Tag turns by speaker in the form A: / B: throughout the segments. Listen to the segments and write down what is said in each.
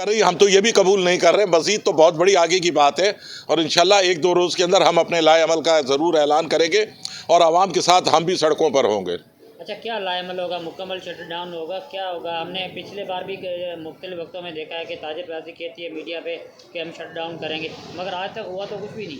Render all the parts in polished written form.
A: कर रही, हम तो ये भी कबूल नहीं कर रहे। मज़ीद तो बहुत बड़ी आगे की बात है और इंशाल्लाह 1-2 रोज़ के अंदर हम अपने लाएअमल का ज़रूर ऐलान करेंगे और आवाम के साथ हम भी सड़कों पर होंगे।
B: अच्छा, क्या लाएअमल होगा? मुकम्मल शटडाउन होगा? क्या होगा? हमने पिछले बार भी मुख्तलिफ वक्तों में देखा है कि ताजिर बरादरी कहती है मीडिया पे कि हम शटडाउन करेंगे, मगर आज तक हुआ तो कुछ भी नहीं।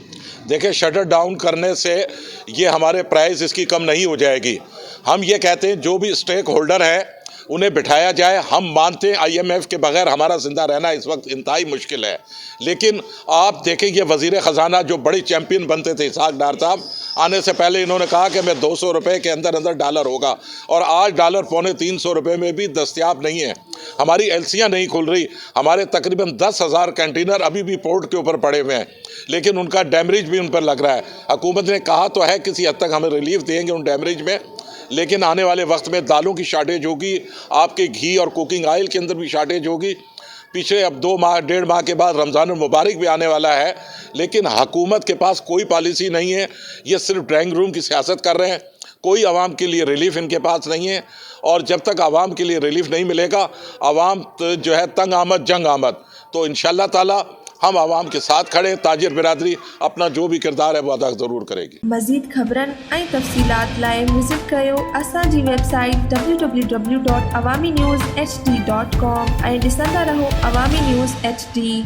A: देखिए, शटर डाउन करने से ये हमारे प्राइस इसकी कम नहीं हो जाएगी। हम ये कहते हैं जो भी स्टेक होल्डर है उन्हें बिठाया जाए। हम मानते हैं IMF के बगैर हमारा ज़िंदा रहना इस वक्त इंतहाई मुश्किल है, लेकिन आप देखें ये वज़ीर ख़जाना जो बड़े चैम्पियन बनते थे इसहाक डार साहब, आने से पहले इन्होंने कहा कि मैं 200 रुपये के अंदर अंदर डॉलर होगा और आज डॉलर पौने 300 रुपये में भी दस्तयाब नहीं है। हमारी एलसियाँ नहीं खुल रही, हमारे तकरीबन 10,000 कंटेनर अभी भी पोर्ट के ऊपर पड़े हुए हैं, लेकिन उनका डैमरेज भी उन पर लग रहा है। हुकूमत ने कहा तो है किसी हद तक हमें रिलीफ देंगे उन डैमरेज में, लेकिन आने वाले वक्त में दालों की शार्टेज होगी, आपके घी और कुकिंग ऑयल के अंदर भी शार्टेज होगी। पीछे अब 2 माह 1.5 माह के बाद रमज़ान मुबारक भी आने वाला है, लेकिन हुकूमत के पास कोई पॉलिसी नहीं है। ये सिर्फ ड्राइंग रूम की सियासत कर रहे हैं, कोई आवाम के लिए रिलीफ इनके पास नहीं है। और जब तक आवाम के लिए रिलीफ नहीं मिलेगा, आवाम तो जो है तंग आमद जंग आमद, तो इंशाअल्लाह ताला हम आवाम के साथ खड़े। ताजिर बिरादरी अपना जो भी किरदार है वो अदा ज़रूर करेगी।
C: मज़ीद ख़बरनि ऐं तफ़सीलात लाइ विज़िट कयो असांजी वेबसाइट www.awamiNewsHD.com ऐं ॾिसंदा रहो अवामी न्यूज़ HD।